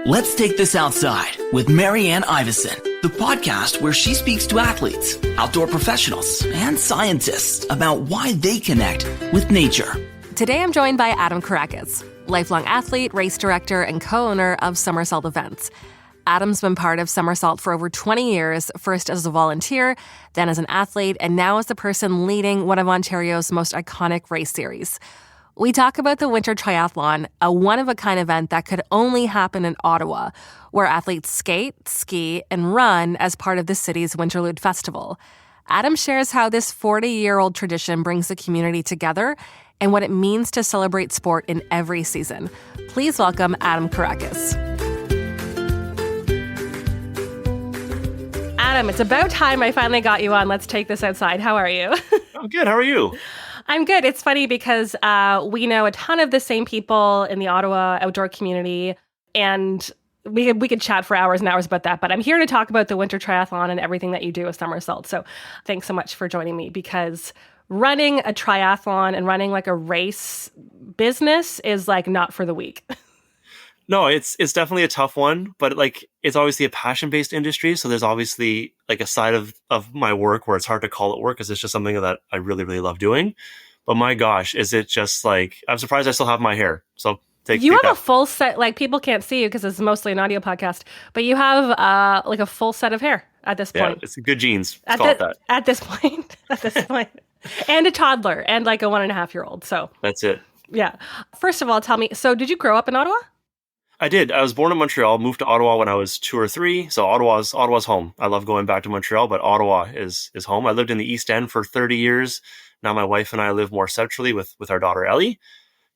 Let's Take This Outside with Marianne Iveson, the podcast where she speaks to athletes, outdoor professionals, and scientists about why they connect with nature. Today I'm joined by Adam Kourakis, lifelong athlete, race director, and co-owner of Somersault Events. Adam's been part of Somersault for over 20 years, first as a volunteer, then as an athlete, and now as the person leading one of Ontario's most iconic race series. We talk about the Winter Triathlon, a one-of-a-kind event that could only happen in Ottawa, where athletes skate, ski, and run as part of the city's Winterlude Festival. Adam shares how this 40-year-old tradition brings the community together and what it means to celebrate sport in every season. Please welcome Adam Kourakis. Adam, it's about time I finally got you on Let's Take This Outside. How are you? I'm good. How are you? I'm good. It's funny because we know a ton of the same people in the Ottawa outdoor community, and we could chat for hours and hours about that. But I'm here to talk about the Winter Triathlon and everything that you do with Somersault. So thanks so much for joining me, because running a triathlon and running like a race business is like not for the weak. No, it's definitely a tough one, but like it's obviously a passion-based industry. So there's obviously like a side of my work where it's hard to call it work because it's just something that I really, really love doing. But my gosh, is it just like, I'm surprised I still have my hair. So you have a full set, like people can't see you because it's mostly an audio podcast, but you have like a full set of hair at this point. Yeah, it's good genes. At this point, and a toddler and like a 1.5-year-old. So that's it. Yeah. First of all, tell me, so did you grow up in Ottawa? I did. I was born in Montreal, moved to Ottawa when I was 2 or 3. So Ottawa's home. I love going back to Montreal, but Ottawa is home. I lived in the East End for 30 years. Now my wife and I live more centrally with our daughter, Ellie.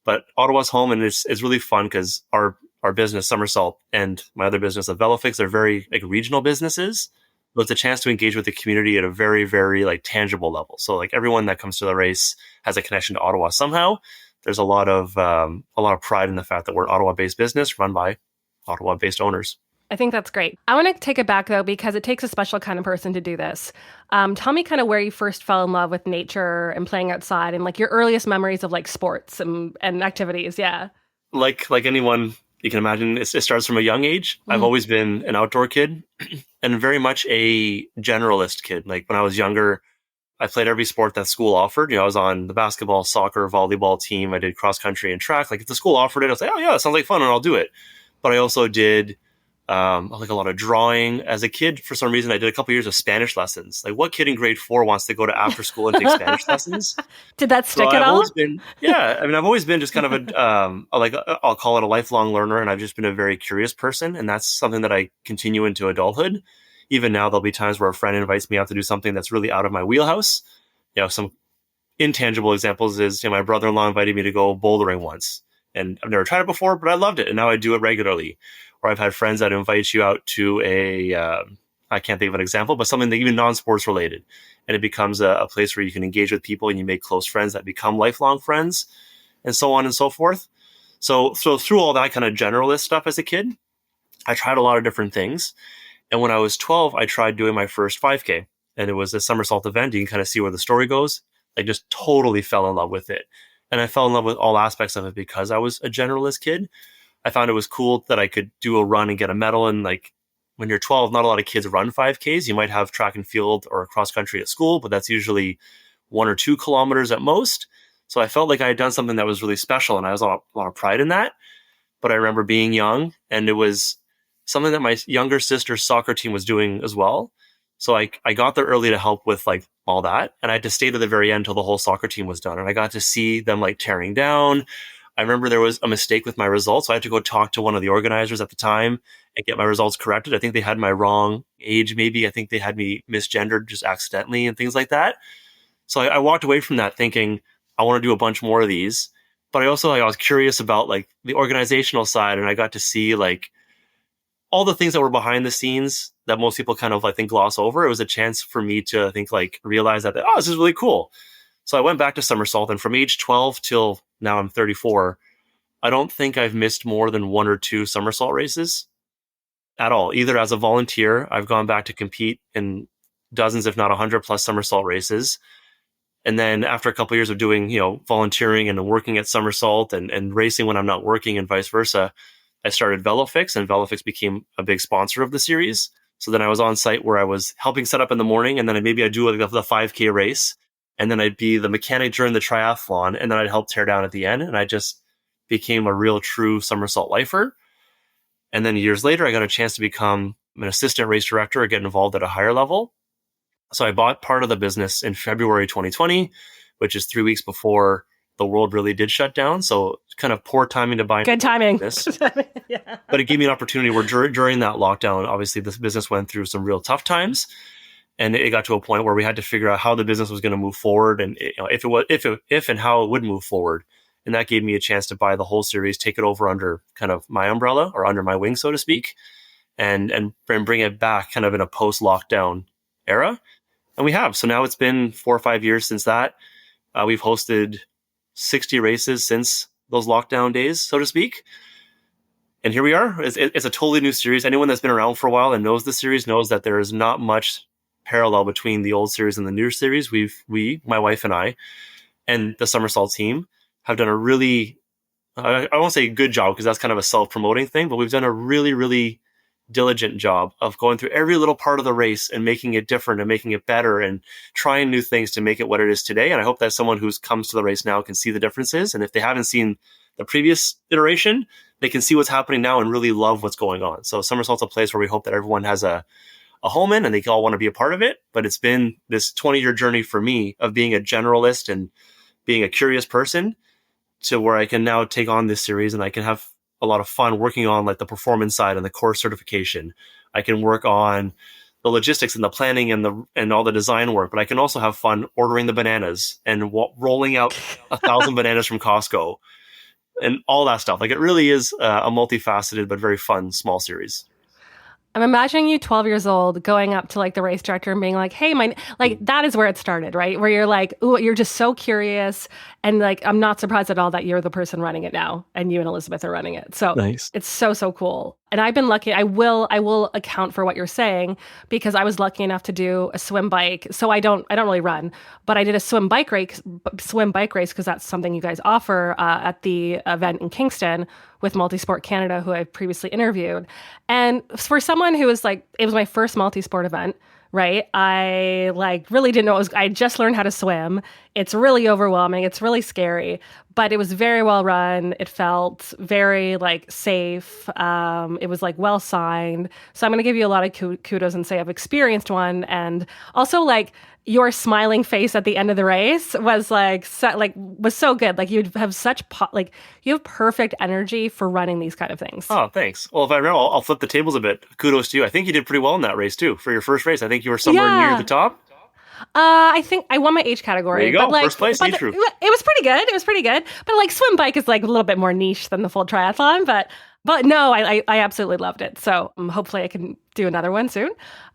But Ottawa's home, and it's really fun because our business, Somersault, and my other business, the Velofix, they're very like regional businesses. So it's a chance to engage with the community at a very, very like tangible level. So like everyone that comes to the race has a connection to Ottawa somehow. There's a lot of pride in the fact that we're an Ottawa-based business run by Ottawa-based owners. I think that's great. I want to take it back, though, because it takes a special kind of person to do this. Tell me kind of where you first fell in love with nature and playing outside and like your earliest memories of like sports and activities. Yeah. Like anyone you can imagine, it starts from a young age. I've always been an outdoor kid and very much a generalist kid. Like when I was younger, I played every sport that school offered. I was on the basketball, soccer, volleyball team. I did cross country and track. Like if the school offered it, I was like, oh yeah, that sounds like fun and I'll do it. But I also did like a lot of drawing. As a kid, for some reason, I did a couple years of Spanish lessons. Like what kid in grade 4 wants to go to after school and take Spanish lessons? Did that stick at all? I've always been just kind of I'll call it a lifelong learner. And I've just been a very curious person. And that's something that I continue into adulthood. Even now, there'll be times where a friend invites me out to do something that's really out of my wheelhouse. Some intangible examples is, my brother-in-law invited me to go bouldering once. And I've never tried it before, but I loved it. And now I do it regularly. Or I've had friends that invite you out to I can't think of an example, but something that even non-sports related. And it becomes a place where you can engage with people and you make close friends that become lifelong friends and so on and so forth. So through all that kind of generalist stuff as a kid, I tried a lot of different things. And when I was 12, I tried doing my first 5K, and it was a Somersault event. You can kind of see where the story goes. I just totally fell in love with it. And I fell in love with all aspects of it because I was a generalist kid. I found it was cool that I could do a run and get a medal. And like when you're 12, not a lot of kids run 5Ks. You might have track and field or cross country at school, but that's usually 1 or 2 kilometers at most. So I felt like I had done something that was really special, and I was a lot of pride in that. But I remember being young, and it was something that my younger sister's soccer team was doing as well. So I got there early to help with like all that. And I had to stay to the very end till the whole soccer team was done. And I got to see them like tearing down. I remember there was a mistake with my results. So I had to go talk to one of the organizers at the time and get my results corrected. I think they had my wrong age. Maybe I think they had me misgendered just accidentally and things like that. So I walked away from that thinking, I want to do a bunch more of these. But I also, I was curious about like the organizational side. And I got to see like all the things that were behind the scenes that most people kind of, I think, gloss over. It was a chance for me to, I think, like realize that, oh, this is really cool. So I went back to Somersault, and from age 12 till now I'm 34, I don't think I've missed more than 1 or 2 Somersault races at all. Either as a volunteer, I've gone back to compete in dozens, if not 100 plus Somersault races. And then after a couple of years of doing, volunteering and working at Somersault and racing when I'm not working and vice versa, I started VeloFix, and VeloFix became a big sponsor of the series. So then I was on site where I was helping set up in the morning, and then maybe I'd do like the 5K race, and then I'd be the mechanic during the triathlon, and then I'd help tear down at the end. And I just became a real true somersault lifer. And then years later, I got a chance to become an assistant race director or get involved at a higher level. So I bought part of the business in February 2020, which is 3 weeks before the world really did shut down. So kind of poor timing to buy. Good timing. Yeah. But it gave me an opportunity where during that lockdown, obviously this business went through some real tough times. And it got to a point where we had to figure out how the business was going to move forward, and if and how it would move forward. And that gave me a chance to buy the whole series, take it over under kind of my umbrella or under my wing, so to speak, and bring it back kind of in a post-lockdown era. And we have. So now it's been 4 or 5 years since that. We've hosted 60 races since those lockdown days, so to speak. And here we are. It's a totally new series. Anyone that's been around for a while and knows the series knows that there is not much parallel between the old series and the new series. My wife and I, and the somersault team have done a really, I won't say good job because that's kind of a self-promoting thing, but we've done a really, really diligent job of going through every little part of the race and making it different and making it better and trying new things to make it what it is today. And I hope that someone who comes to the race now can see the differences. And if they haven't seen the previous iteration, they can see what's happening now and really love what's going on. So somersault's a place where we hope that everyone has a home in and they all want to be a part of it. But it's been this 20-year journey for me of being a generalist and being a curious person to where I can now take on this series and I can have a lot of fun working on like the performance side and the course certification. I can work on the logistics and the planning and all the design work, but I can also have fun ordering the bananas and rolling out 1,000 bananas from Costco and all that stuff. Like it really is a multifaceted but very fun small series. I'm imagining you 12 years old going up to like the race director and being like, hey, that is where it started, right? Where you're like, ooh, you're just so curious. And like, I'm not surprised at all that you're the person running it now and you and Elizabeth are running it. So nice. It's so, so cool. And I've been lucky. I will account for what you're saying because I was lucky enough to do a swim bike. So I don't really run, but I did a swim bike race because that's something you guys offer at the event in Kingston with Multisport Canada, who I've previously interviewed. And for someone who was like, it was my first multisport event, right? I like really didn't know I just learned how to swim. It's really overwhelming. It's really scary, but it was very well run. It felt very like safe. It was like well signed. So I'm going to give you a lot of kudos and say I've experienced one. And also like your smiling face at the end of the race was was so good. Like you'd have such you have perfect energy for running these kind of things. Oh, thanks. Well, if I remember, I'll flip the tables a bit. Kudos to you. I think you did pretty well in that race too. For your first race, I think you were somewhere near the top. I think I won my age category. There you go. But first place age group. It was pretty good. But like swim bike is like a little bit more niche than the full triathlon. But no, I absolutely loved it. So hopefully I can do another one soon.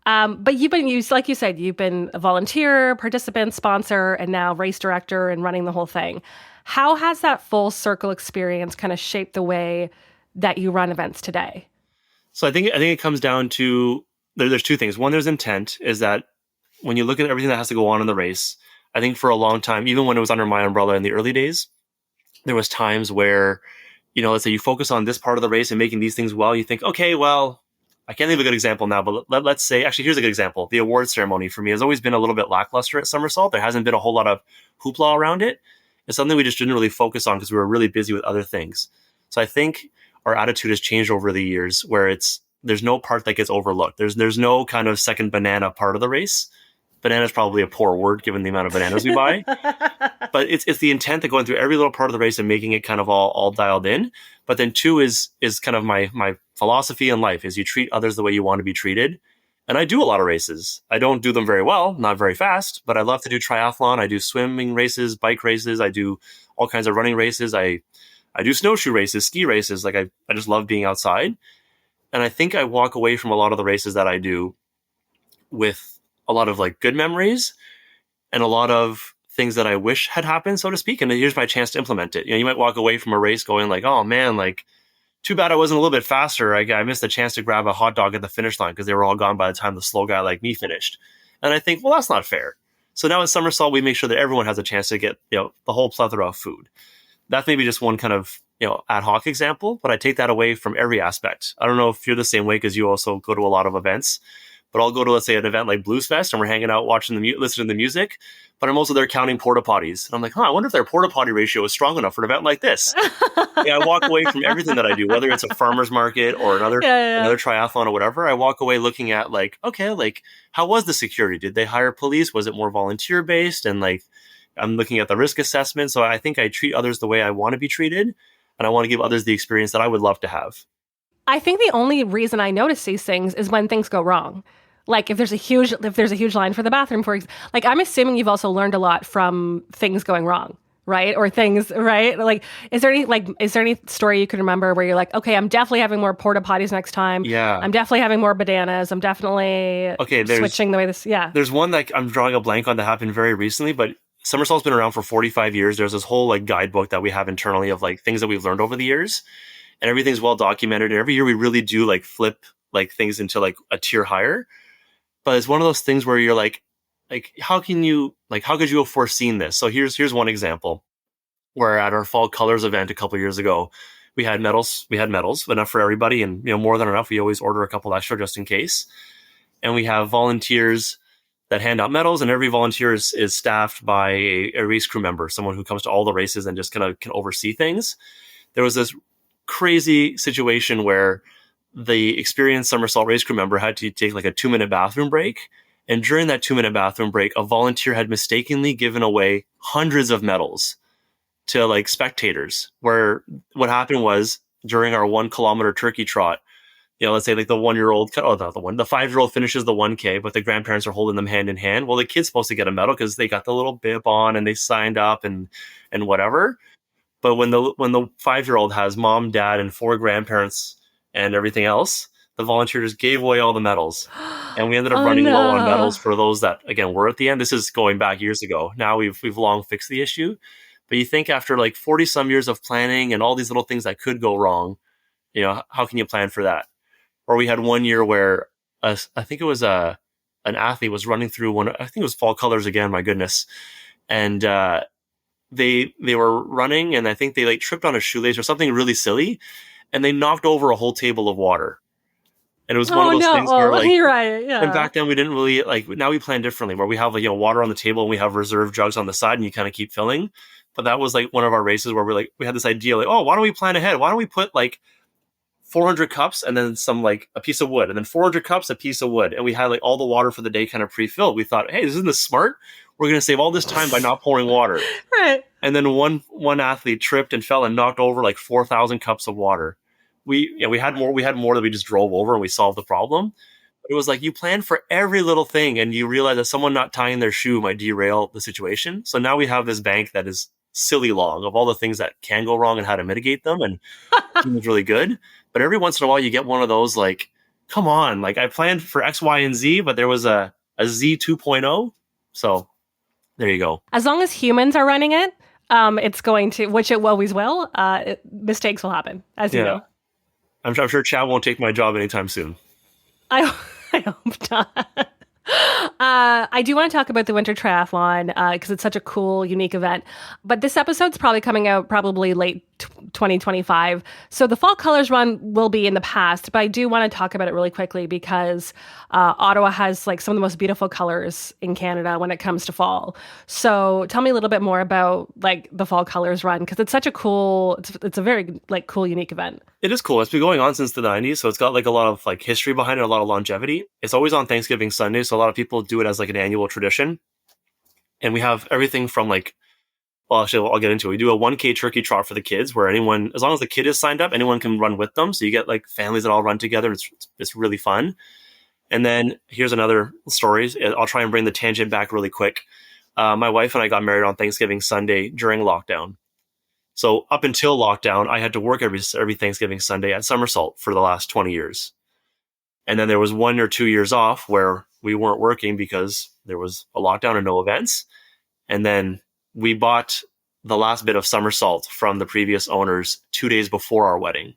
But you've been used, like you said, you've been a volunteer, participant, sponsor, and now race director and running the whole thing. How has that full circle experience kind of shaped the way that you run events today? So I think it comes down to there's two things. One, there's intent, is that when you look at everything that has to go on in the race, I think for a long time, even when it was under my umbrella in the early days, there was times where, let's say you focus on this part of the race and making these things well, you think, okay, well, I can't think of a good example now, but let's say, actually, here's a good example. The award ceremony for me has always been a little bit lackluster at Somersault. There hasn't been a whole lot of hoopla around it. It's something we just didn't really focus on because we were really busy with other things. So I think our attitude has changed over the years where there's no part that gets overlooked. There's no kind of second banana part of the race. Banana is probably a poor word given the amount of bananas we buy. But it's the intent of going through every little part of the race and making it kind of all dialed in. But then two is kind of my philosophy in life is you treat others the way you want to be treated. And I do a lot of races. I don't do them very well, not very fast, but I love to do triathlon. I do swimming races, bike races. I do all kinds of running races. I do snowshoe races, ski races. Like I just love being outside. And I think I walk away from a lot of the races that I do with a lot of like good memories and a lot of things that I wish had happened, so to speak. And here's my chance to implement it. You might walk away from a race going like, oh man, like too bad I wasn't a little bit faster. I missed the chance to grab a hot dog at the finish line because they were all gone by the time the slow guy like me finished. And I think, well, that's not fair. So now in Somersault, we make sure that everyone has a chance to get, the whole plethora of food. That's maybe just one kind of ad hoc example, but I take that away from every aspect. I don't know if you're the same way because you also go to a lot of events, but I'll go to, let's say, an event like Blues Fest and we're hanging out, watching listening to the music, but I'm also there counting porta potties. And I'm like, I wonder if their porta potty ratio is strong enough for an event like this. I walk away from everything that I do, whether it's a farmer's market or another triathlon or whatever. I walk away looking at how was the security? Did they hire police? Was it more volunteer based? And I'm looking at the risk assessment. So I think I treat others the way I want to be treated. And I want to give others the experience that I would love to have. I think the only reason I notice these things is when things go wrong. Like if there's a huge line for the bathroom, for example. Like I'm assuming you've also learned a lot from things going wrong, right? Or things, right? Like is there any story you can remember where you're like, okay, I'm definitely having more porta potties next time. Yeah. I'm definitely having more bananas. I'm definitely switching the way this. Yeah. There's one that I'm drawing a blank on that happened very recently, but Somersault's been around for 45 years. There's this whole guidebook that we have internally of things that we've learned over the years, and everything's well documented. And every year we really do flip things into a tier higher. But it's one of those things where you're how could you have foreseen this? So here's one example where at our fall colors event a couple of years ago, we had medals, enough for everybody. And, more than enough, we always order a couple extra just in case. And we have volunteers that hand out medals, and every volunteer is staffed by a race crew member, someone who comes to all the races and just kind of can oversee things. There was this crazy situation where the experienced somersault race crew member had to take a 2-minute bathroom break. And during that 2-minute bathroom break, a volunteer had mistakenly given away hundreds of medals to spectators, where what happened was during our 1 kilometer turkey trot, let's say the 1-year-old, the 5-year-old finishes the 1K, but the grandparents are holding them hand in hand. Well, the kid's supposed to get a medal because they got the little bib on and they signed up and whatever. But when the 5-year-old has mom, dad, and 4 grandparents and everything else, the volunteer just gave away all the medals. And we ended up running low on medals for those that, again, were at the end. This is going back years ago. Now we've long fixed the issue. But you think after 40 some years of planning and all these little things that could go wrong, how can you plan for that? Or we had one year where I think it was an athlete was running through I think it was fall colors again, my goodness. And they were running, and I think they tripped on a shoelace or something really silly, and they knocked over a whole table of water. And it was one of those things where you're right, yeah. And back then we didn't really now we plan differently, where we have water on the table and we have reserve jugs on the side and you kind of keep filling. But that was one of our races where we had this idea why don't we plan ahead? Why don't we put 400 cups and then some a piece of wood, and then 400 cups, a piece of wood. And we had all the water for the day kind of pre-filled. We thought, hey, isn't this smart? We're going to save all this time by not pouring water. Right. And then one athlete tripped and fell and knocked over 4,000 cups of water. We had more that we just drove over and we solved the problem. But it was you plan for every little thing, and you realize that someone not tying their shoe might derail the situation. So now we have this bank that is silly long of all the things that can go wrong and how to mitigate them. And it's really good. But every once in a while you get one of those come on, I planned for X, Y, and Z, but there was a Z 2.0. So there you go. As long as humans are running it, it's going to, which it always will, mistakes will happen, as you know. I'm sure Chad won't take my job anytime soon. I hope not. I do want to talk about the Winter Triathlon because it's such a cool, unique event. But this episode's probably coming out late 2025. So the Fall Colors Run will be in the past, but I do want to talk about it really quickly because Ottawa has some of the most beautiful colors in Canada when it comes to fall. So tell me a little bit more about the Fall Colors Run, because it's such a cool, it's a very cool, unique event. It is cool. It's been going on since the 90s, so it's got a lot of history behind it, a lot of longevity. It's always on Thanksgiving Sunday, so a lot of people do it as an annual tradition. And we have everything from well, actually, I'll get into it. We do a 1K turkey trot for the kids, where anyone, as long as the kid is signed up, anyone can run with them. So you get families that all run together. It's really fun. And then here's another story. I'll try and bring the tangent back really quick. My wife and I got married on Thanksgiving Sunday during lockdown. So up until lockdown, I had to work every Thanksgiving Sunday at Somersault for the last 20 years. And then there was 1 or 2 years off where we weren't working because there was a lockdown and no events. And then we bought the last bit of Somersault from the previous owners 2 days before our wedding.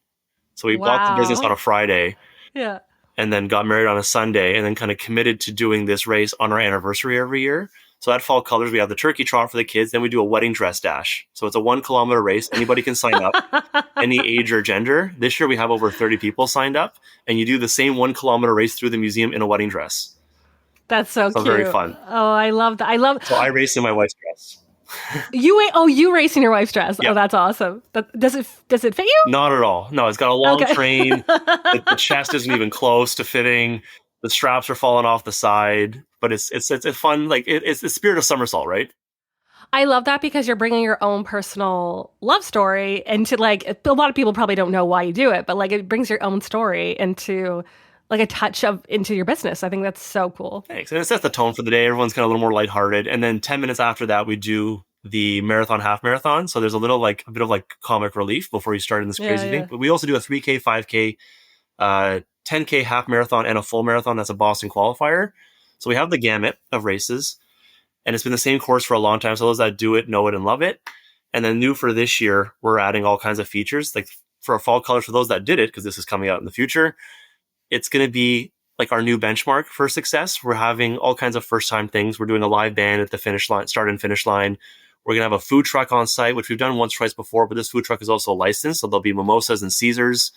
So we bought the business on a Friday. Yeah. And then got married on a Sunday, and then kind of committed to doing this race on our anniversary every year. So at Fall Colors, we have the turkey trot for the kids. Then we do a wedding dress dash. So it's a 1 kilometer race. Anybody can sign up, any age or gender. This year we have over 30 people signed up, and you do the same 1 kilometer race through the museum in a wedding dress. That's so cute. Very fun. Oh, I love that. So I race in my wife's dress. You race in your wife's dress. Yeah. Oh, that's awesome. Does it fit you? Not at all. No, it's got a long train. The chest isn't even close to fitting. The straps are falling off the side, but it's a fun, like it's the spirit of somersault, right? I love that because you're bringing your own personal love story into, like, a lot of people probably don't know why you do it, but like it brings your own story into like a touch of into your business. I think that's so cool. Thanks. And it sets the tone for the day. Everyone's kind of a little more lighthearted. And then 10 minutes after that, we do the marathon, half marathon. So there's a bit of like comic relief before you start in this crazy thing. But we also do a 3K, 5K, 10K half marathon and a full marathon. That's a Boston qualifier. So we have the gamut of races, and it's been the same course for a long time. So those that do it, know it, and love it. And then new for this year, we're adding all kinds of features. Like for our Fall Colors, for those that did it, because this is coming out in the future, it's going to be like our new benchmark for success. We're having all kinds of first time things. We're doing a live band at the finish line, start and finish line. We're going to have a food truck on site, which we've done once, twice before, but this food truck is also licensed. So there'll be mimosas and Caesars.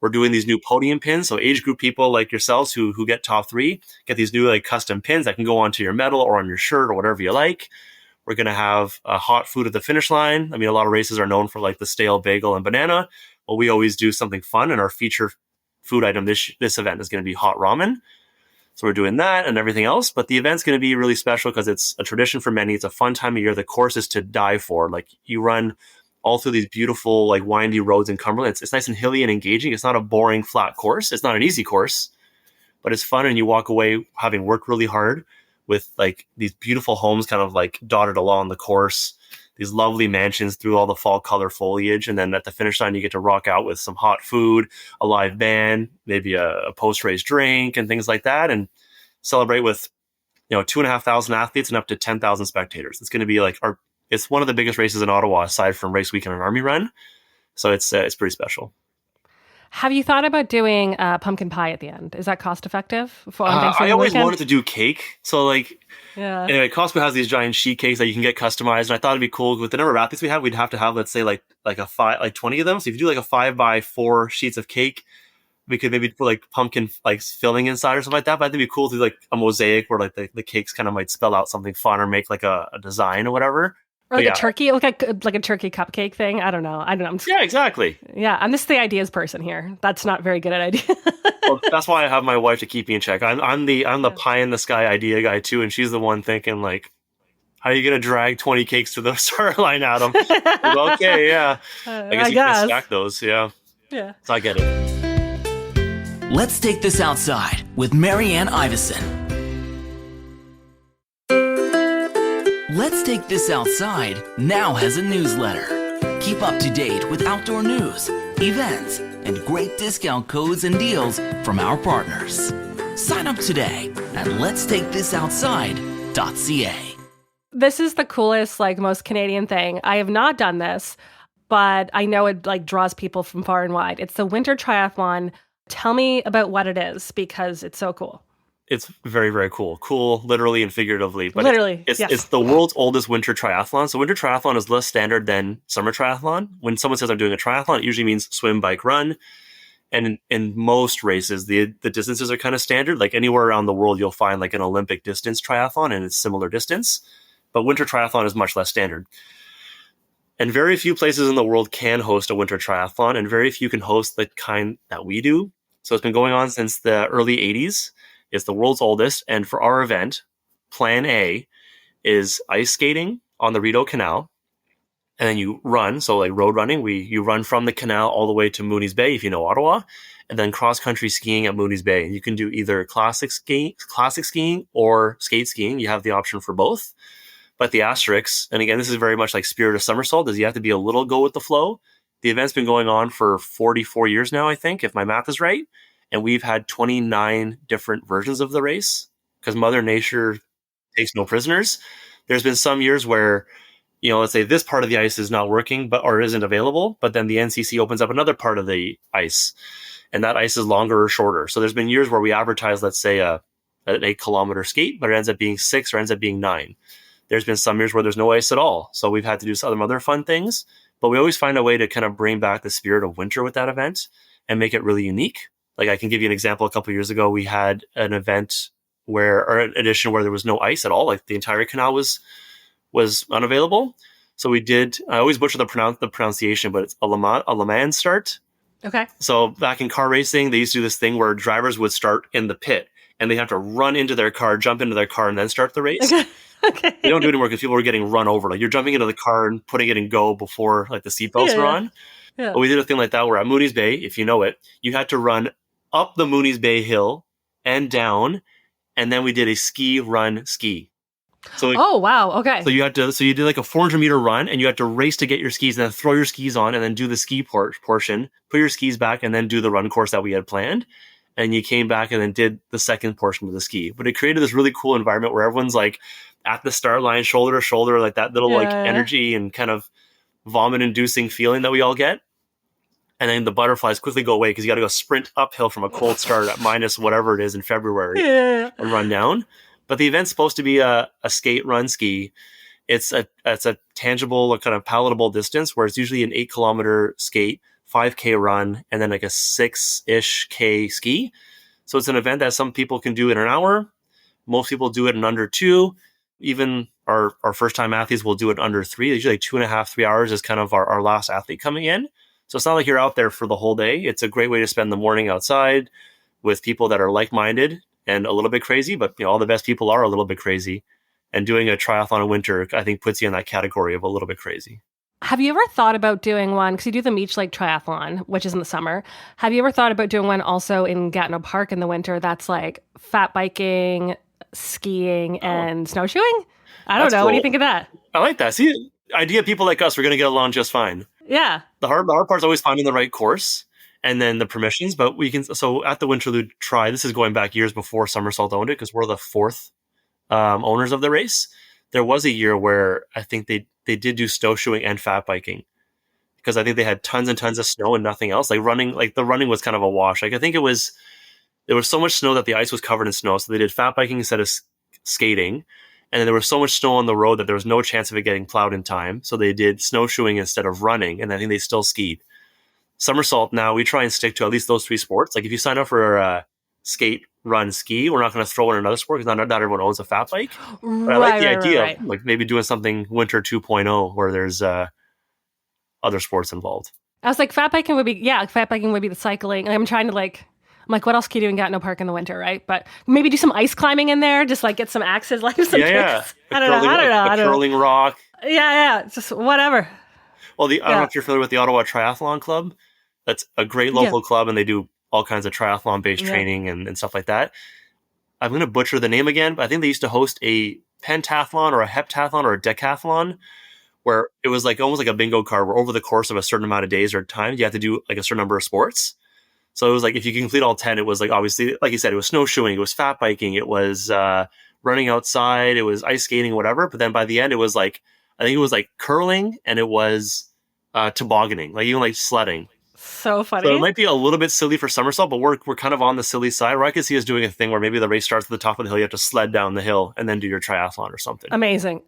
We're doing these new podium pins. So age group people like yourselves who get top 3 get these new like custom pins that can go onto your medal or on your shirt or whatever you like. We're going to have hot food at the finish line. I mean, a lot of races are known for like the stale bagel and banana. Well, we always do something fun, and our feature food item this event is going to be hot ramen. So we're doing that and everything else. But the event's going to be really special because it's a tradition for many. It's a fun time of year. The course is to die for. Like you run all through these beautiful, like windy roads in Cumberland. It's nice and hilly and engaging. It's not a boring, flat course. It's not an easy course, but it's fun. And you walk away having worked really hard with like these beautiful homes kind of like dotted along the course, these lovely mansions through all the fall color foliage. And then at the finish line, you get to rock out with some hot food, a live band, maybe a post-race drink and things like that. And celebrate with, 2,500 athletes and up to 10,000 spectators. It's going to be like it's one of the biggest races in Ottawa aside from race weekend and Army Run. So it's pretty special. Have you thought about doing pumpkin pie at the end? Is that cost effective? I always wanted to do cake. So yeah. Anyway, Costco has these giant sheet cakes that you can get customized. And I thought it'd be cool with the number of athletes we have. We'd have to have, let's say like 20 of them. So if you do like a 5x4 sheets of cake, we could maybe put like pumpkin like filling inside or something like that. But I think it'd be cool to do like a mosaic where like the cakes kind of might spell out something fun or make like a design or whatever. Or like a turkey, like a turkey cupcake thing. I don't know. Yeah, exactly. Yeah, I'm just the ideas person here. That's not very good at ideas. Well, that's why I have my wife to keep me in check. I'm the pie in the sky idea guy too, and she's the one thinking like, how are you gonna drag 20 cakes to the start line, Adam? Well, okay, yeah. I guess you can stack those, yeah. Yeah. So I get it. Let's take this outside with Marianne Iveson. Let's Take This Outside now has a newsletter. Keep up to date with outdoor news, events, and great discount codes and deals from our partners. Sign up today at letstakethisoutside.ca. This is the coolest, like most Canadian thing. I have not done this, but I know it like draws people from far and wide. It's the Winter Triathlon. Tell me about what it is because it's so cool. It's very, very cool. Cool, literally and figuratively. But literally, it's the world's oldest winter triathlon. So winter triathlon is less standard than summer triathlon. When someone says I'm doing a triathlon, it usually means swim, bike, run. And in most races, the distances are kind of standard. Like anywhere around the world, you'll find like an Olympic distance triathlon and it's similar distance. But winter triathlon is much less standard. And very few places in the world can host a winter triathlon, and very few can host the kind that we do. So it's been going on since the early 80s. It's the world's oldest. And for our event, Plan A is ice skating on the Rideau Canal. And then you run, so like road running, you run from the canal all the way to Mooney's Bay, if you know Ottawa, and then cross-country skiing at Mooney's Bay. You can do either classic skiing or skate skiing. You have the option for both. But the asterisks, and again, this is very much like Spirit of Somersault, is you have to be a little go with the flow. The event's been going on for 44 years now, I think, if my math is right. And we've had 29 different versions of the race because Mother Nature takes no prisoners. There's been some years where, let's say this part of the ice is not working or isn't available, but then the NCC opens up another part of the ice, and that ice is longer or shorter. So there's been years where we advertise, let's say, an 8-kilometer skate, but it ends up being 6 or ends up being 9. There's been some years where there's no ice at all. So we've had to do some other fun things, but we always find a way to kind of bring back the spirit of winter with that event and make it really unique. Like I can give you an example. A couple of years ago, we had an event or an edition where there was no ice at all. Like the entire canal was unavailable. So we did, I always butcher the pronunciation, but it's a Le Mans start. Okay. So back in car racing, they used to do this thing where drivers would start in the pit and they have to run into their car, jump into their car, and then start the race. Okay. They don't do it anymore because people were getting run over. Like you're jumping into the car and putting it in go before like the seatbelts were on. Yeah. But we did a thing like that where at Mooney's Bay, if you know it, you had to run up the Mooney's Bay hill and down, and then we did a ski run ski. So oh wow, okay. So you did like a 400-meter run, and you had to race to get your skis, and then throw your skis on, and then do the ski portion, put your skis back, and then do the run course that we had planned. And you came back and then did the second portion of the ski. But it created this really cool environment where everyone's like at the start line, shoulder to shoulder, like that little energy and kind of vomit-inducing feeling that we all get. And then the butterflies quickly go away because you got to go sprint uphill from a cold start at minus whatever it is in February and run down. But the event's supposed to be a skate, run, ski. It's a tangible or kind of palatable distance where it's usually an 8-kilometer skate, 5K run, and then like a 6-ish K ski. So it's an event that some people can do in an hour. Most people do it in under 2. Even our first-time athletes will do it in under 3. Usually like 2.5, 3 hours is kind of our last athlete coming in. So it's not like you're out there for the whole day. It's a great way to spend the morning outside with people that are like-minded and a little bit crazy, but all the best people are a little bit crazy. And doing a triathlon in winter, I think, puts you in that category of a little bit crazy. Have you ever thought about doing one, because you do the Meech Lake Triathlon, which is in the summer. Have you ever thought about doing one also in Gatineau Park in the winter that's like fat biking, skiing, and snowshoeing? I don't know. Cool. What do you think of that? I like that. See, idea people like us, we're going to get along just fine. Yeah. The hard part's always finding the right course and then the permissions, but we can, so at the Winterlude Tri, this is going back years before Somersault owned it because we're the 4th owners of the race. There was a year where I think they did do snowshoeing and fat biking because I think they had tons and tons of snow and nothing else. Like the running was kind of a wash. Like I think there was so much snow that the ice was covered in snow. So they did fat biking instead of skating. And then there was so much snow on the road that there was no chance of it getting plowed in time. So they did snowshoeing instead of running. And I think they still skied. Somersault, now we try and stick to at least those 3 sports. Like if you sign up for skate, run, ski, we're not going to throw in another sport because not everyone owns a fat bike. But I like the idea of like maybe doing something winter 2.0 where there's other sports involved. I was like, fat biking would be the cycling. And I'm trying to I'm like, what else can you do in Gatineau Park in the winter, right? But maybe do some ice climbing in there, just like get some axes, like some tricks. I don't know. Curling rock. Yeah, just whatever. Well, I don't know if you're familiar with the Ottawa Triathlon Club. That's a great local club, and they do all kinds of triathlon-based training and stuff like that. I'm going to butcher the name again, but I think they used to host a pentathlon or a heptathlon or a decathlon where it was like almost like a bingo card where over the course of a certain amount of days or time, you have to do like a certain number of sports. So it was like if you can complete all 10, it was like obviously, like you said, it was snowshoeing, it was fat biking, it was running outside, it was ice skating, whatever. But then by the end, it was like, I think it was like curling and it was tobogganing, like even like sledding. So funny. So it might be a little bit silly for Somersault, but we're kind of on the silly side where I could see us doing a thing where maybe the race starts at the top of the hill, you have to sled down the hill and then do your triathlon or something. Amazing.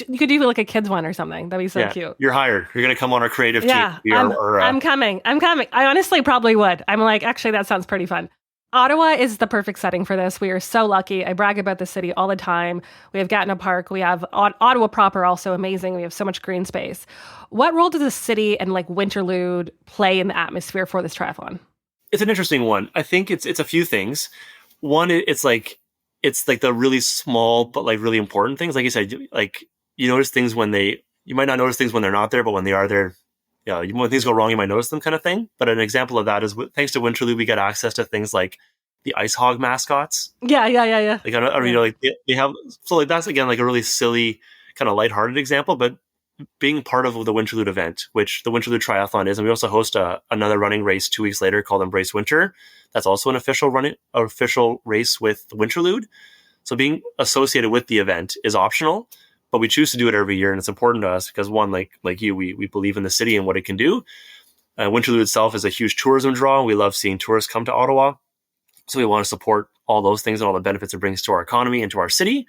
You could do like a kids one or something. That'd be so cute. You're hired. You're going to come on our creative team. I'm coming. I honestly probably would. I'm like, actually, that sounds pretty fun. Ottawa is the perfect setting for this. We are so lucky. I brag about the city all the time. We have Gatineau Park. We have Ottawa proper, also amazing. We have so much green space. What role does the city and like Winterlude play in the atmosphere for this triathlon? It's an interesting one. I think it's a few things. One, it's like the really small but like really important things. Like you said, like you notice things you might not notice things when they're not there, but when they are there, when things go wrong, you might notice them kind of thing. But an example of that is thanks to Winterlude, we get access to things like the Ice Hog mascots. Yeah. Like, like they have, so like that's again, like a really silly kind of lighthearted example, but being part of the Winterlude event, which the Winterlude Triathlon is. And we also host another running race 2 weeks later called Embrace Winter. That's also an official race with Winterlude. So being associated with the event is optional, but we choose to do it every year. And it's important to us because one, like you, we believe in the city and what it can do. Winterlude itself is a huge tourism draw. We love seeing tourists come to Ottawa. So we want to support all those things and all the benefits it brings to our economy and to our city.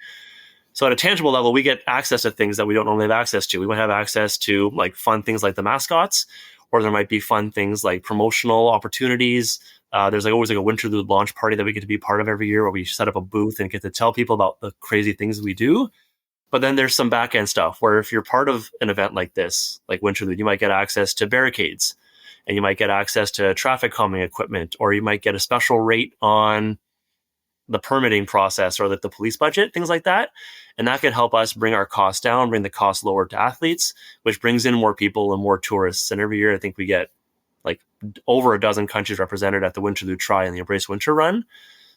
So at a tangible level, we get access to things that we don't normally have access to. We might have access to like fun things like the mascots, or there might be fun things like promotional opportunities. There's like always like a Winterlude launch party that we get to be part of every year, where we set up a booth and get to tell people about the crazy things we do. But then there's some back end stuff where if you're part of an event like this, like Winterlude, you might get access to barricades, and you might get access to traffic calming equipment, or you might get a special rate on the permitting process or the police budget, things like that. And that could help us bring our costs down, bring the cost lower to athletes, which brings in more people and more tourists. And every year, I think we get like over a dozen countries represented at the Winterlude Tri and the Embrace Winter Run.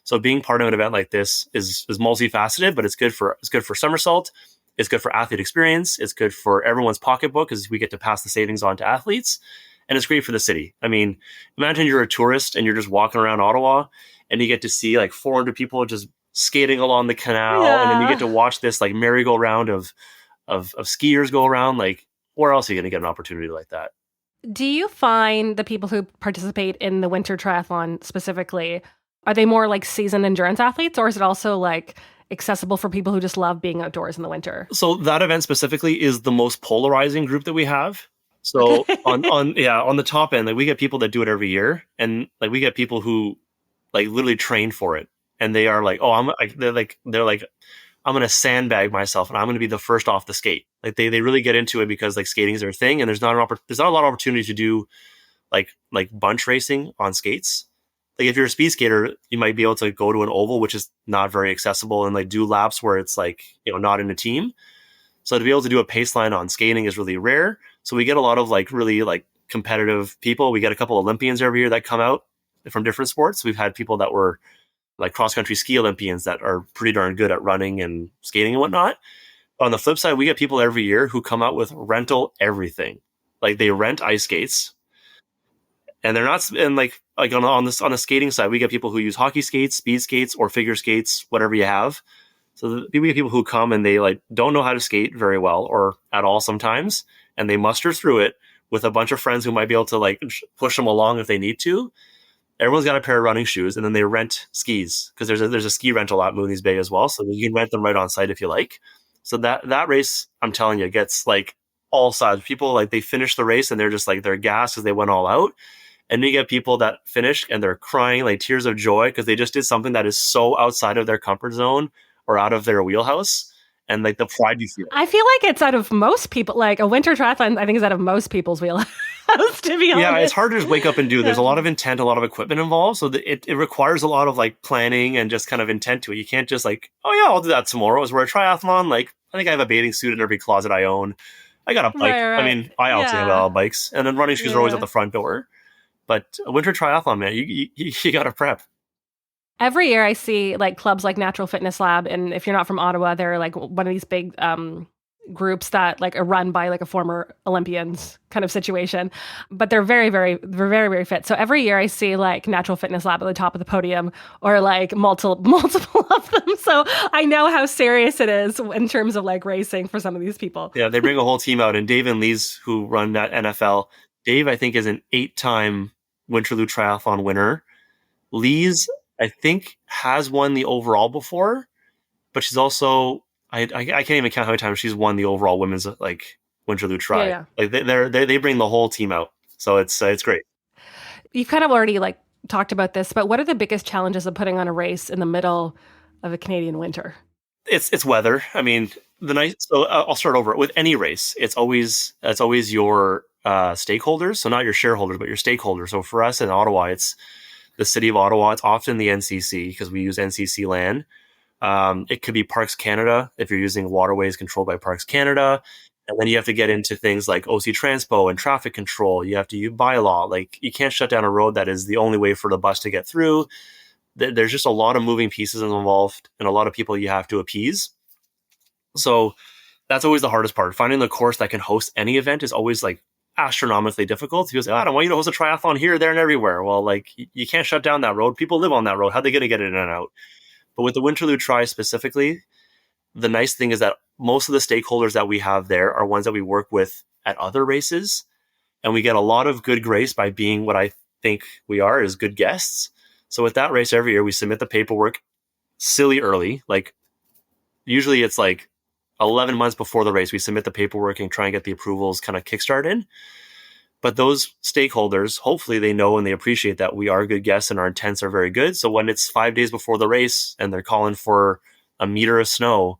So being part of an event like this is multifaceted, but it's good for Somersault. It's good for athlete experience. It's good for everyone's pocketbook because we get to pass the savings on to athletes. And it's great for the city. I mean, imagine you're a tourist and you're just walking around Ottawa and you get to see like 400 people just skating along the canal. Yeah. And then you get to watch this like merry-go-round of skiers go around. Like, where else are you going to get an opportunity like that? Do you find the people who participate in the winter triathlon specifically, are they more like seasoned endurance athletes, or is it also like accessible for people who just love being outdoors in the winter? So that event specifically is the most polarizing group that we have. So on the top end, like we get people that do it every year, and like we get people who like literally train for it, and they are like, oh, I'm going to sandbag myself, and I'm going to be the first off the skate. Like they really get into it because like skating is their thing, and there's not a lot of opportunity to do like bunch racing on skates. Like if you're a speed skater, you might be able to go to an oval, which is not very accessible, and like do laps where it's like, you know, not in a team. So to be able to do a pace line on skating is really rare. So we get a lot of like really like competitive people. We get a couple of Olympians every year that come out from different sports. We've had people that were like cross-country ski Olympians that are pretty darn good at running and skating and whatnot. On the flip side, we get people every year who come out with rental everything. Like they rent ice skates, and they're not, and like on the skating side, we get people who use hockey skates, speed skates, or figure skates, whatever you have. So we get people who come and they like don't know how to skate very well or at all sometimes, and they muster through it with a bunch of friends who might be able to like push them along if they need to. Everyone's got a pair of running shoes, and then they rent skis because there's a ski rental at Mooney's Bay as well, so you can rent them right on site if you like. So that race, I'm telling you, gets like all sides. People like they finish the race and they're just like they're gassed because they went all out. And you get people that finish and they're crying like tears of joy because they just did something that is so outside of their comfort zone or out of their wheelhouse, and like the pride you feel. I feel like it's out of most people, like a winter triathlon, I think is out of most people's wheelhouse, to be honest. Yeah, it's hard to just wake up and do. There's a lot of intent, a lot of equipment involved. So it requires a lot of like planning and just kind of intent to it. You can't just like, oh yeah, I'll do that tomorrow. As we're a triathlon, like I think I have a bathing suit in every closet I own. I got a bike. Right. I mean, I also have a lot of bikes. And then running shoes are always at the front door. But a winter triathlon, man, you got to prep. Every year I see like clubs like Natural Fitness Lab, and if you're not from Ottawa, they're like one of these big groups that like are run by like a former Olympians kind of situation, but they're very, very fit. So every year I see like Natural Fitness Lab at the top of the podium, or like multiple of them. So I know how serious it is in terms of like racing for some of these people. Yeah, they bring a whole team out, and Dave and Lee's who run that NFL. Dave, I think, is an 8-time Winterlude Triathlon winner. Lee's, I think, has won the overall before, but she's also I can't even count how many times she's won the overall women's like Winterlude Tri. Yeah. Like they bring the whole team out, so it's great. You've kind of already like talked about this, but what are the biggest challenges of putting on a race in the middle of a Canadian winter? It's weather. I mean, so I'll start over. With any race, it's always your stakeholders. So not your shareholders, but your stakeholders. So for us in Ottawa, it's the city of Ottawa. It's often the NCC because we use NCC land. It could be Parks Canada if you're using waterways controlled by Parks Canada. And then you have to get into things like OC Transpo and traffic control. You have to use bylaw. Like you can't shut down a road that is the only way for the bus to get through. There's just a lot of moving pieces involved and a lot of people you have to appease. So that's always the hardest part. Finding the course that can host any event is always like astronomically difficult. People say, I don't want you to host a triathlon here, there, and everywhere. Well, like you can't shut down that road. People live on that road. How are they going to get in and out? But with the Winterlude Tri specifically, the nice thing is that most of the stakeholders that we have there are ones that we work with at other races. And we get a lot of good grace by being what I think we are, is good guests. So with that race every year, we submit the paperwork silly early. Like usually it's like 11 months before the race, we submit the paperwork and try and get the approvals kind of kickstarted. But those stakeholders, hopefully they know and they appreciate that we are good guests and our intents are very good. So when it's 5 days before the race and they're calling for a meter of snow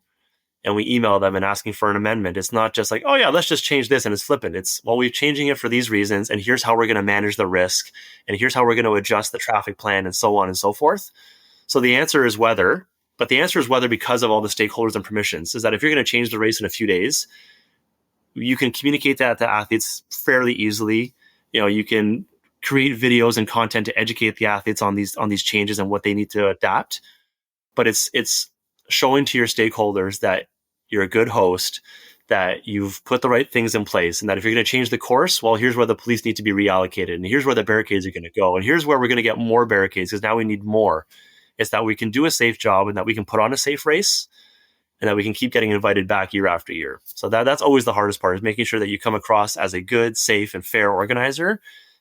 and we email them and asking for an amendment, it's not just like, oh yeah, let's just change this and it's flippant. It's, well, we're changing it for these reasons and here's how we're going to manage the risk and here's how we're going to adjust the traffic plan and so on and so forth. So the answer is whether, but the answer is whether because of all the stakeholders and permissions, is that if you're going to change the race in a few days, you can communicate that to athletes fairly easily. You can create videos and content to educate the athletes on these changes and what they need to adapt. But it's showing to your stakeholders that you're a good host, that you've put the right things in place, and that if you're going to change the course, well, here's where the police need to be reallocated, and here's where the barricades are going to go, and here's where we're going to get more barricades because now we need more. It's that we can do a safe job and that we can put on a safe race, and that we can keep getting invited back year after year. So that's always the hardest part, is making sure that you come across as a good, safe, and fair organizer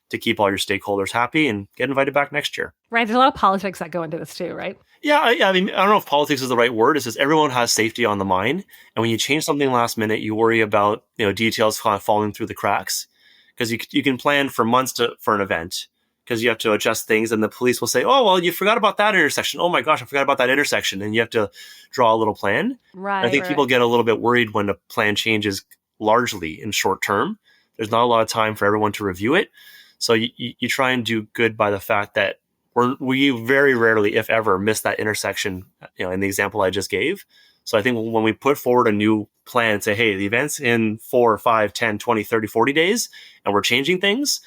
to keep all your stakeholders happy and get invited back next year. Right. There's a lot of politics that go into this too, right? Yeah. I mean, I don't know if politics is the right word. It's just everyone has safety on the mind. And when you change something last minute, you worry about, details kind of falling through the cracks, because you can plan for months for an event, because you have to adjust things and the police will say, oh, well, you forgot about that intersection. Oh my gosh, I forgot about that intersection. And you have to draw a little plan. Right. And I think people get a little bit worried when the plan changes largely in short term. There's not a lot of time for everyone to review it. So you try and do good by the fact that we very rarely, if ever, miss that intersection, in the example I just gave. So I think when we put forward a new plan and say, hey, the event's in 4, 5, 10, 20, 30, 40 days, and we're changing things,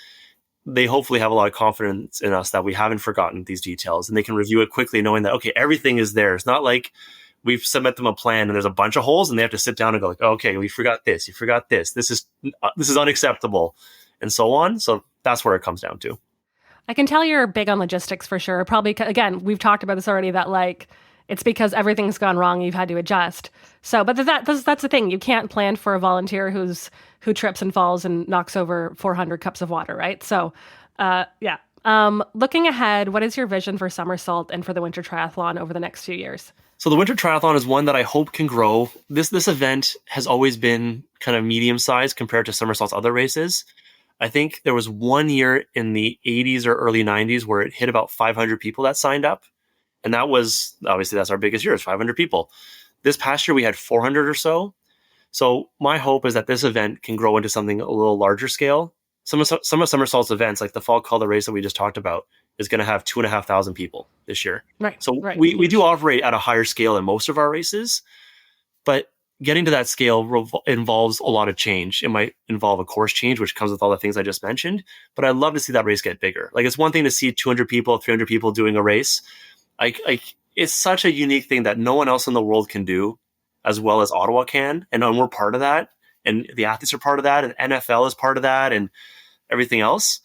they hopefully have a lot of confidence in us that we haven't forgotten these details, and they can review it quickly knowing that, okay, everything is there. It's not like we submit them a plan and there's a bunch of holes and they have to sit down and go like, okay, we forgot this, you forgot this. This is unacceptable, and so on. So that's where it comes down to. I can tell you're big on logistics for sure. Probably, again, we've talked about this already, that like, it's because everything's gone wrong, you've had to adjust. So, but that's the thing. You can't plan for a volunteer who trips and falls and knocks over 400 cups of water, right? So, yeah. Looking ahead, what is your vision for Somersault and for the Winter Triathlon over the next few years? So the Winter Triathlon is one that I hope can grow. This event has always been kind of medium-sized compared to Somersault's other races. I think there was one year in the 80s or early 90s where it hit about 500 people that signed up. And that was, obviously, that's our biggest year, it's 500 people. This past year, we had 400 or so. So my hope is that this event can grow into something a little larger scale. Some of Somersault's events, like the Fall Color race that we just talked about, is going to have 2,500 people this year. Right. So right. we do operate at a higher scale in most of our races, but getting to that scale involves a lot of change. It might involve a course change, which comes with all the things I just mentioned, but I'd love to see that race get bigger. Like, it's one thing to see 200 people, 300 people doing a race. It's such a unique thing that no one else in the world can do as well as Ottawa can. And we're part of that. And the athletes are part of that. And NFL is part of that and everything else.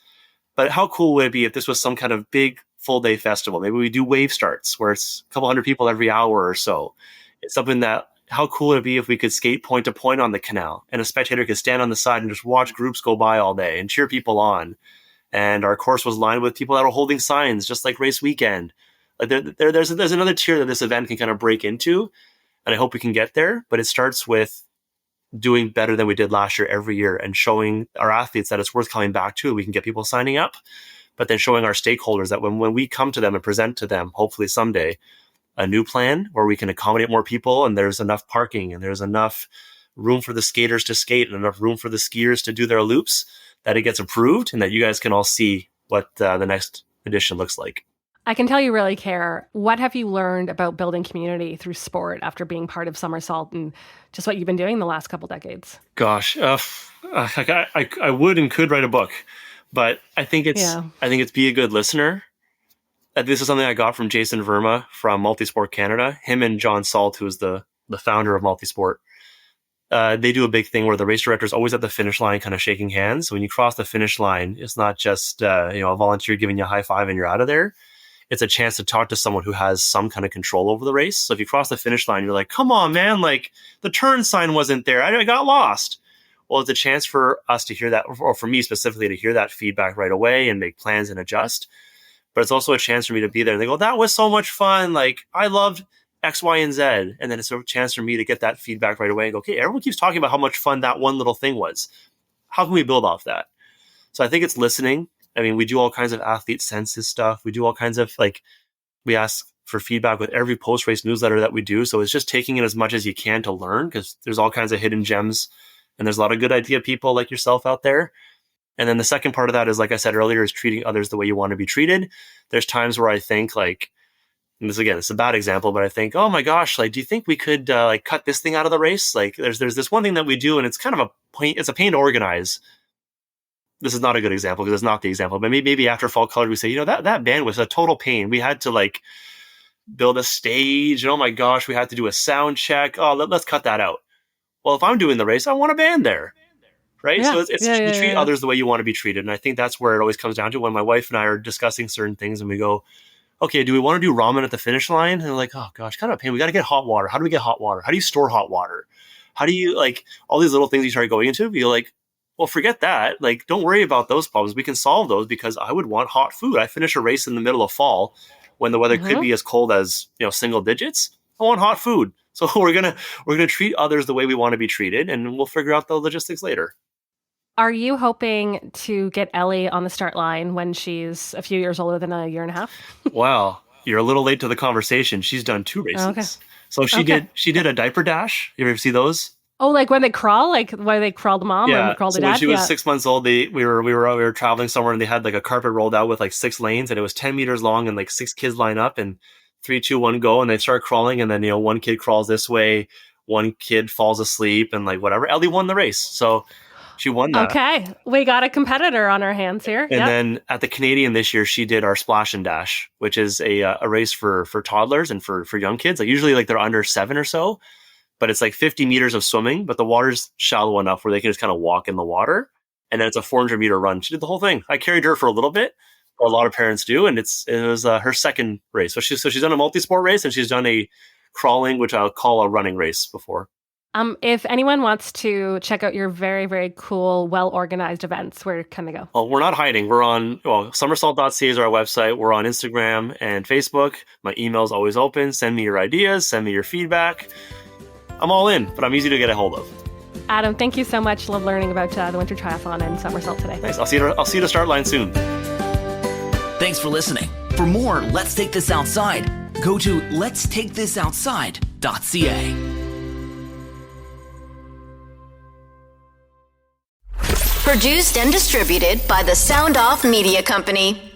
But how cool would it be if this was some kind of big full day festival? Maybe we do wave starts where it's a couple hundred people every hour or so. It's something that, how cool would it be if we could skate point to point on the canal and a spectator could stand on the side and just watch groups go by all day and cheer people on. And our course was lined with people that were holding signs, just like race weekend. Like there's another tier that this event can kind of break into, and I hope we can get there. But it starts with doing better than we did last year every year and showing our athletes that it's worth coming back to. We can get people signing up, but then showing our stakeholders that when we come to them and present to them, hopefully someday, a new plan where we can accommodate more people and there's enough parking and there's enough room for the skaters to skate and enough room for the skiers to do their loops, that it gets approved and that you guys can all see what the next edition looks like. I can tell you really care. What have you learned about building community through sport after being part of Somersault and just what you've been doing the last couple decades? Gosh, I would and could write a book, but I think it's be a good listener. This is something I got from Jason Verma from Multisport Canada. Him and John Salt, who is the founder of Multisport, they do a big thing where the race director is always at the finish line kind of shaking hands. So when you cross the finish line, it's not just a volunteer giving you a high five and you're out of there. It's a chance to talk to someone who has some kind of control over the race. So if you cross the finish line, you're like, come on, man, like the turn sign wasn't there. I got lost. Well, it's a chance for us to hear that, or for me specifically, to hear that feedback right away and make plans and adjust. But it's also a chance for me to be there and they go, that was so much fun. Like, I loved X, Y, and Z. And then it's a chance for me to get that feedback right away and go, okay, everyone keeps talking about how much fun that one little thing was. How can we build off that? So I think it's listening. I mean, we do all kinds of athlete census stuff. We do all kinds of we ask for feedback with every post-race newsletter that we do. So it's just taking in as much as you can to learn, because there's all kinds of hidden gems and there's a lot of good idea people like yourself out there. And then the second part of that is, like I said earlier, is treating others the way you want to be treated. There's times where I think and this again, it's a bad example, but I think, oh my gosh, do you think we could cut this thing out of the race? There's this one thing that we do, and it's kind of it's a pain to organize. This is not a good example because it's not the example, but maybe after Fall Color, we say, that band was a total pain. We had to build a stage, and oh my gosh, we had to do a sound check. Oh, let's cut that out. Well, if I'm doing the race, I want a band there. Right. Yeah. So you treat others the way you want to be treated. And I think that's where it always comes down to when my wife and I are discussing certain things and we go, okay, do we want to do ramen at the finish line? And they're like, oh gosh, kind of a pain. We got to get hot water. How do we get hot water? How do you store hot water? How do you all these little things you start going into? You're like, well, forget that. Don't worry about those problems. We can solve those because I would want hot food. I finish a race in the middle of fall when the weather could be as cold as, single digits. I want hot food. So we're gonna treat others the way we want to be treated, and we'll figure out the logistics later. Are you hoping to get Ellie on the start line when she's a few years older than a year and a half? Wow, you're a little late to the conversation. She's done 2 races. Okay. So she did a diaper dash. You ever see those? Oh, when they crawl, when they crawl the mom or crawl the dad? When she was 6 months old, we were traveling somewhere and they had a carpet rolled out with 6 lanes, and it was 10 meters long, and 6 kids line up and 3, 2, 1, go, and they start crawling, and then one kid crawls this way, one kid falls asleep, and whatever. Ellie won the race. So she won that. Okay. We got a competitor on our hands here. And then at the Canadian this year, she did our Splash and Dash, which is a race for toddlers and for young kids. Usually they're under 7 or so, but it's 50 meters of swimming, but the water's shallow enough where they can just kind of walk in the water. And then it's a 400-meter run. She did the whole thing. I carried her for a little bit, or a lot of parents do, and it was her second race. So she's done a multisport race, and she's done a crawling, which I'll call a running race before. If anyone wants to check out your very, very cool, well-organized events, where can they go? Well, we're not hiding. We're on, somersault.ca is our website. We're on Instagram and Facebook. My email is always open. Send me your ideas. Send me your feedback. I'm all in, but I'm easy to get a hold of. Adam, thank you so much. Love learning about the Winter Triathlon in Somersault today. Thanks. I'll see you at the start line soon. Thanks for listening. For more Let's Take This Outside, go to letstakethisoutside.ca. Produced and distributed by the Sound Off Media Company.